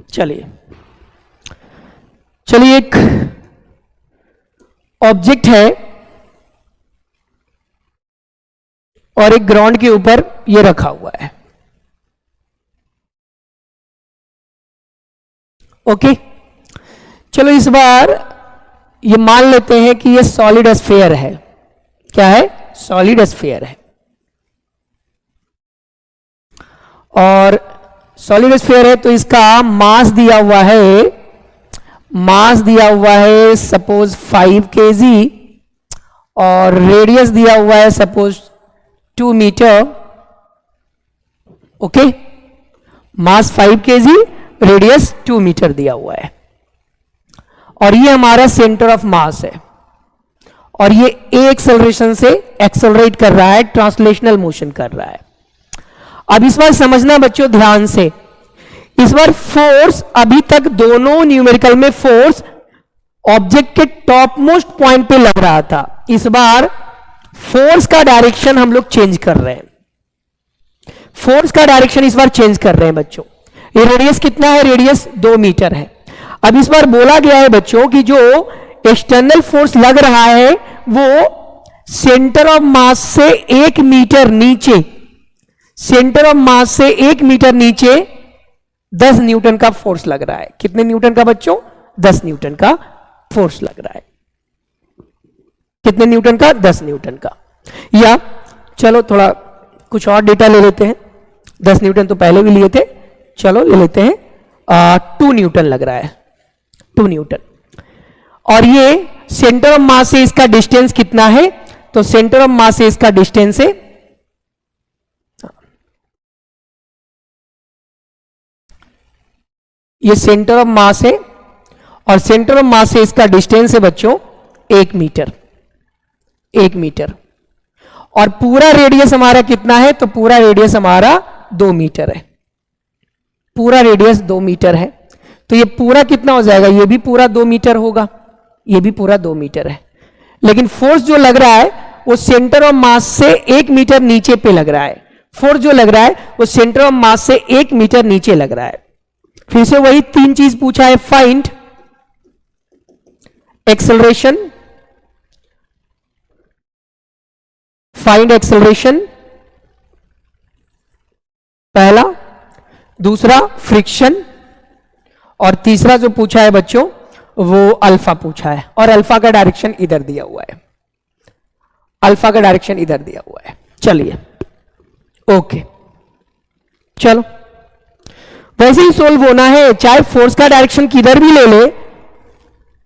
चलिए चलिए, एक ऑब्जेक्ट है और एक ग्राउंड के ऊपर ये रखा हुआ है। ओके, चलो इस बार ये मान लेते हैं कि ये सॉलिड स्फीयर है। क्या है? सॉलिड स्फीयर है। और सॉलिड स्फीयर है तो इसका मास दिया हुआ है, मास दिया हुआ है सपोज 5 kg और रेडियस दिया हुआ है सपोज 2 मीटर। ओके, मास 5 kg, रेडियस 2 मीटर दिया हुआ है और ये हमारा सेंटर ऑफ मास है और ये ए एक्सेलरेशन से एक्सेलरेट कर रहा है, ट्रांसलेशनल मोशन कर रहा है। अब इस बार समझना बच्चों ध्यान से, इस बार फोर्स अभी तक दोनों न्यूमेरिकल में फोर्स ऑब्जेक्ट के टॉप मोस्ट पॉइंट पे लग रहा था। इस बार फोर्स का डायरेक्शन हम लोग चेंज कर रहे हैं, फोर्स का डायरेक्शन इस बार चेंज कर रहे हैं बच्चों। ये रेडियस कितना है? रेडियस 2 मीटर है। अब इस बार बोला गया है बच्चों कि जो एक्सटर्नल फोर्स लग रहा है वो सेंटर ऑफ मास से 1 मीटर नीचे, सेंटर ऑफ मास से 1 मीटर नीचे 10 न्यूटन का फोर्स लग रहा है। कितने न्यूटन का बच्चों? 10 न्यूटन का फोर्स लग रहा है। कितने न्यूटन का? 10 न्यूटन का। या चलो थोड़ा कुछ और डेटा ले लेते हैं। 10 न्यूटन तो पहले भी लिए थे, चलो ले लेते हैं 2 न्यूटन लग रहा है, 2 न्यूटन। और ये सेंटर ऑफ मास से इसका डिस्टेंस कितना है? तो सेंटर ऑफ मास से इसका डिस्टेंस है, ये सेंटर ऑफ मास है और सेंटर ऑफ मास से इसका डिस्टेंस है बच्चों 1 मीटर, 1 मीटर। और पूरा रेडियस हमारा कितना है? तो पूरा रेडियस हमारा 2 मीटर है, पूरा रेडियस 2 मीटर है। तो ये पूरा कितना हो जाएगा? ये भी पूरा 2 मीटर होगा, ये भी पूरा 2 मीटर है। लेकिन फोर्स जो लग रहा है वो सेंटर ऑफ मास से 1 मीटर नीचे पे लग रहा है। फोर्स जो लग रहा है वो सेंटर ऑफ मास से 1 मीटर नीचे लग रहा है। फिर से वही 3 चीज पूछा है, फाइंड एक्सेलरेशन, फाइंड एक्सेलरेशन पहला, दूसरा फ्रिक्शन और तीसरा जो पूछा है बच्चों वो अल्फा पूछा है। और अल्फा का डायरेक्शन इधर दिया हुआ है, अल्फा का डायरेक्शन इधर दिया हुआ है। चलिए ओके, चलो वैसे ही सोल्व होना है, चाहे फोर्स का डायरेक्शन किधर भी ले ले,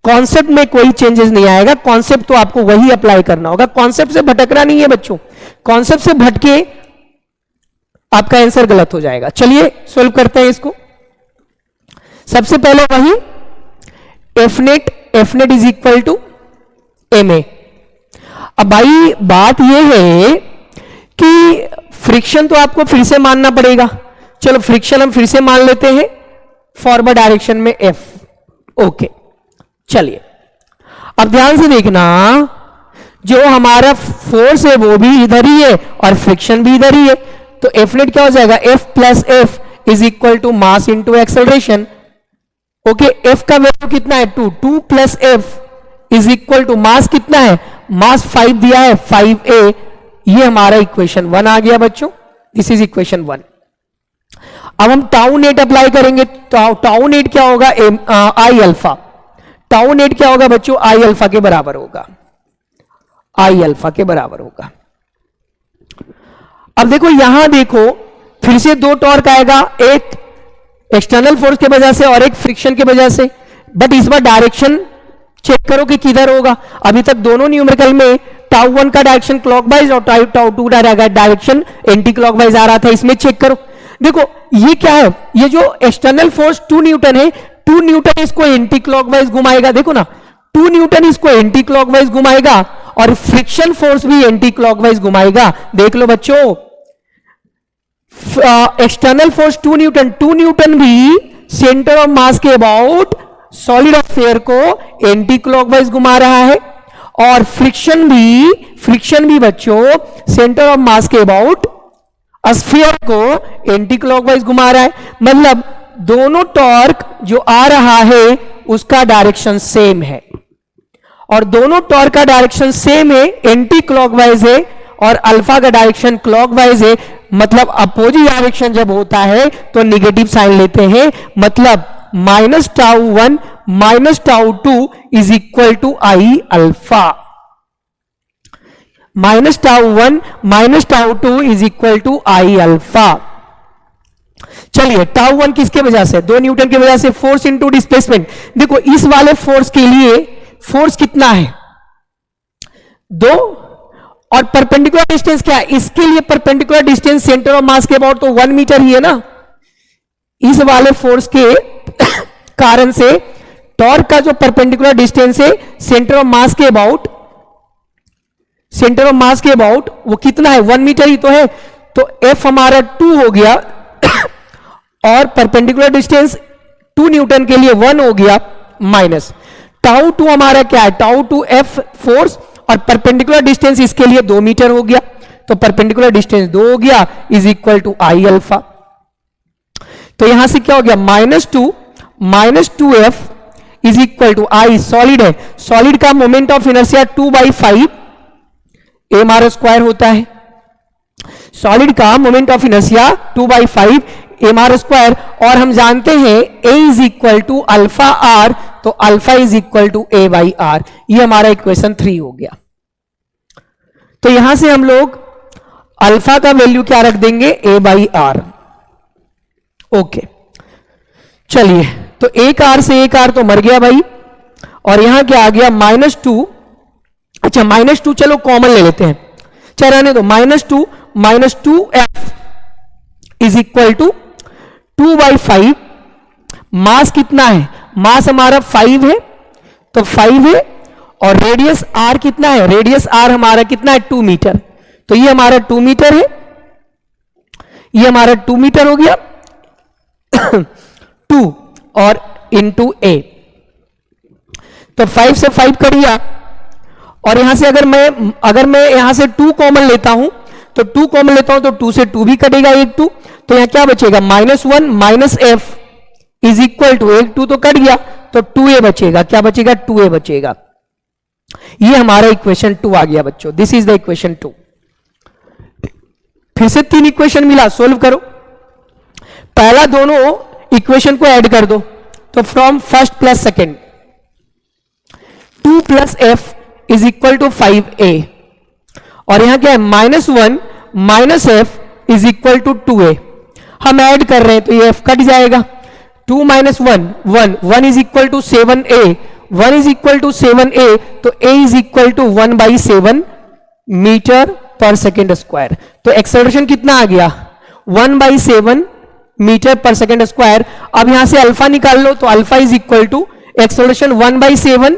कॉन्सेप्ट में कोई चेंजेस नहीं आएगा। कॉन्सेप्ट तो आपको वही अप्लाई करना होगा, कॉन्सेप्ट से भटकना नहीं है बच्चों। कॉन्सेप्ट से भटके आपका आंसर गलत हो जाएगा। चलिए सोल्व करते हैं इसको। सबसे पहले वही F net is equal to m a. अब भाई बात यह है कि फ्रिक्शन तो आपको फिर से मानना पड़ेगा। चलो फ्रिक्शन हम फिर से मान लेते हैं फॉरवर्ड डायरेक्शन में एफ। ओके, चलिए अब ध्यान से देखना, जो हमारा फोर्स है वो भी इधर ही है और फ्रिक्शन भी इधर ही है। तो एफ नेट क्या हो जाएगा? F plus F is equal to mass into acceleration. Okay, F का वैल्यू कितना है? 2 plus F is equal to mass कितना है? मास 5 दिया है, 5a। ये हमारा इक्वेशन 1 आ गया बच्चों, दिस इज इक्वेशन 1। अब हम टाउ नेट अप्लाई करेंगे। टाउ नेट क्या होगा? आई अल्फा। टाउ नेट क्या होगा बच्चों? आई अल्फा के बराबर होगा, आई अल्फा के बराबर होगा। अब देखो यहां देखो, फिर से 2 टॉर्क आएगा, एक एक्सटर्नल फोर्स के वजह से और एक फ्रिक्शन के वजह से। बट इस बार डायरेक्शन चेक करो कि किधर होगा। अभी तक दोनों न्यूमेरिकल में टाउ 1 का डायरेक्शन क्लॉकवाइज और टाउ 2 का डायरेक्शन एंटी क्लॉकवाइज आ रहा था। इसमें चेक करो, देखो ये क्या है? ये जो एक्सटर्नल फोर्स 2 न्यूटन है, 2 न्यूटन इसको एंटी क्लॉकवाइज घुमाएगा। देखो ना, 2 न्यूटन इसको एंटी क्लॉकवाइज घुमाएगा और फ्रिक्शन फोर्स भी एंटी क्लॉकवाइज घुमाएगा। देख लो बच्चों, एक्सटर्नल फोर्स 2 न्यूटन, 2 न्यूटन भी सेंटर ऑफ मास के अबाउट सॉलिड ऑफ फेयर को एंटी क्लॉकवाइज घुमा रहा है और फ्रिक्शन भी बच्चों सेंटर ऑफ मास के अबाउट स्फीयर को एंटी क्लॉकवाइज घुमा रहा है। मतलब दोनों टॉर्क जो आ रहा है उसका डायरेक्शन सेम है, और दोनों टॉर्क का डायरेक्शन सेम है, एंटी क्लॉकवाइज है, और अल्फा का डायरेक्शन क्लॉकवाइज है। मतलब अपोजिट डायरेक्शन जब होता है तो निगेटिव साइन लेते हैं, मतलब -τ1 -τ2 is equal to I alpha. -τ1 -τ2 is equal to I alpha. चलिए τ1 किसके वजह से, 2 न्यूटन की वजह से, फोर्स इनटू डिस्प्लेसमेंट। देखो इस वाले फोर्स के लिए फोर्स कितना है 2, और परपेंडिकुलर डिस्टेंस क्या है, इसके लिए perpendicular distance centre of mass के अबाउट तो 1 मीटर ही है ना। इस वाले फोर्स के कारण से टॉर्क का जो परपेंडिकुलर डिस्टेंस है सेंटर ऑफ मास के अबाउट, वो कितना है 1 मीटर ही तो है। तो F हमारा 2 हो गया और परपेंडिकुलर डिस्टेंस 2 न्यूटन के लिए 1 हो गया, माइनस τ2 हमारा क्या है, τ2 F फोर्स, और परपेंडिकुलर डिस्टेंस इसके लिए 2 मीटर हो गया, तो परपेंडिकुलर डिस्टेंस 2 हो गया, is equal to I alpha. तो यहां से क्या हो गया, -2 F is equal to I, solid है, सॉलिड का मोमेंट ऑफ इनर्शिया 2/5 a हमारा स्क्वायर होता है, सॉलिड का मोमेंट ऑफ इनर्शिया 2/5 a हमारा स्क्वायर, और हम जानते हैं a is equal to alpha r, तो alpha is equal to a/r। ये हमारा इक्वेशन 3 हो गया। तो यहां से हम लोग अल्फा का वैल्यू क्या रख देंगे, a/r। ओके, चलिए, तो एक आर से एक आर तो मर गया भाई, और यहां क्या आ गया -2, अच्छा -2 चलो कॉमन ले लेते हैं, चल रहने दो, -2 F इज इक्वल टू 2/5, मास कितना है, मास हमारा 5 है, तो 5 है, और रेडियस r कितना है, रेडियस r हमारा कितना है 2 मीटर, तो ये हमारा 2 मीटर है, ये हमारा 2 मीटर हो गया 2 और इंटू a, तो 5 से 5 कट गया, और यहां से अगर मैं यहां से 2 कॉमन लेता हूं, तो 2 कॉमन लेता हूं तो 2 से 2 भी कटेगा, एक 2, तो यहां क्या बचेगा, -1 minus F is equal to, एक 2 तो कट गया, तो 2a बचेगा, क्या बचेगा, 2a बचेगा। ये हमारा इक्वेशन 2 आ गया बच्चों, दिस इज द इक्वेशन 2। फिर से 3 इक्वेशन मिला, सोल्व करो। पहला दोनों इक्वेशन को ऐड कर दो, तो from first plus second, 2 plus F is equal to 5a, और यहां क्या है, -1 minus F is equal to 2a। हम ऐड कर रहे हैं तो ये F कट जाएगा, 2 minus 1 is equal to 7a, 1 is equal to 7a, तो a is equal to 1/7 metre per second square. तो एक्सेलरेशन कितना आ गया, 1/7 मीटर पर सेकेंड स्क्वायर। अब यहां से अल्फा निकाल लो, तो alpha is equal to acceleration 1/7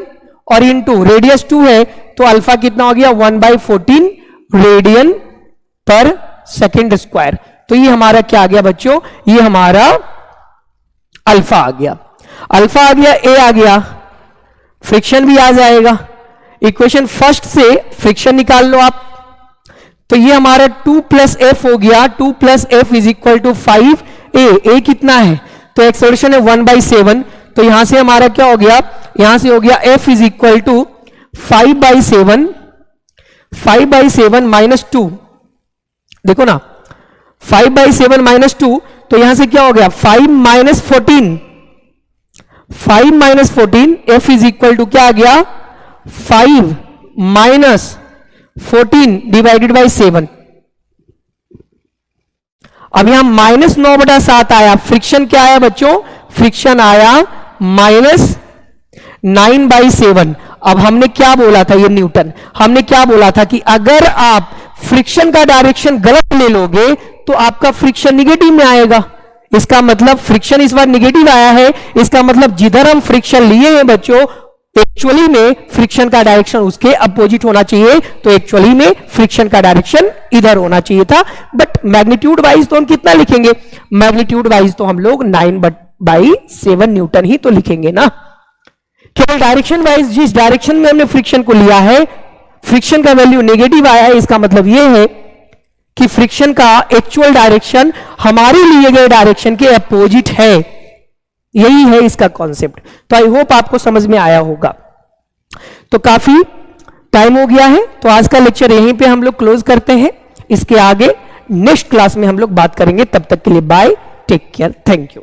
और इनटू रेडियस 2 है, तो अल्फा कितना हो गया, 1/14 रेडियन पर सेकेंड स्क्वायर। तो ये हमारा क्या आ गया बच्चों, ये हमारा अल्फा आ गया, अल्फा आ गया, ए आ गया, फ्रिक्शन भी आ जाएगा। इक्वेशन फर्स्ट से फ्रिक्शन निकाल लो आप, तो ये हमारा 2 प्लस एफ हो गया, 2 plus F is equal to 5a, कितना है, तो एक्सेलरेशन है 1/7, तो यहां से हमारा क्या हो गया, यहां से हो गया f is equal to 5/7 minus 2, देखो ना 5/7 माइनस 2, तो यहां से क्या हो गया 5 minus 14 f is equal to क्या आ गया 5 माइनस 14 डिवाइडेड बाई 7। अब यहां -9/7 आया, फ्रिक्शन क्या आया बच्चों, फ्रिक्शन आया -9/7। अब हमने क्या बोला था, ये न्यूटन, हमने क्या बोला था कि अगर आप फ्रिक्शन का डायरेक्शन गलत ले लोगे तो आपका फ्रिक्शन निगेटिव में आएगा। इसका मतलब फ्रिक्शन इस बार निगेटिव आया है, इसका मतलब जिधर हम फ्रिक्शन लिए हैं बच्चों, एक्चुअली में फ्रिक्शन का डायरेक्शन उसके अपोजिट होना चाहिए, तो एक्चुअली में फ्रिक्शन का डायरेक्शन इधर होना चाहिए था। बट मैग्नीट्यूड वाइज तो हम कितना लिखेंगे, मैग्नीट्यूड वाइज तो हम लोग 9/7 न्यूटन ही तो लिखेंगे ना। केवल डायरेक्शन वाइज जिस डायरेक्शन में हमने फ्रिक्शन को लिया है, फ्रिक्शन का वैल्यू नेगेटिव आया है, इसका मतलब यह है कि फ्रिक्शन का एक्चुअल डायरेक्शन हमारे लिए गए डायरेक्शन के अपोजिट है, यही है इसका कॉन्सेप्ट। तो आई होप आपको समझ में आया होगा। तो काफी टाइम हो गया है, तो आज का लेक्चर यहीं पे हम लोग क्लोज करते हैं। इसके आगे नेक्स्ट क्लास में हम लोग बात करेंगे। तब तक के लिए bye, take care, thank you.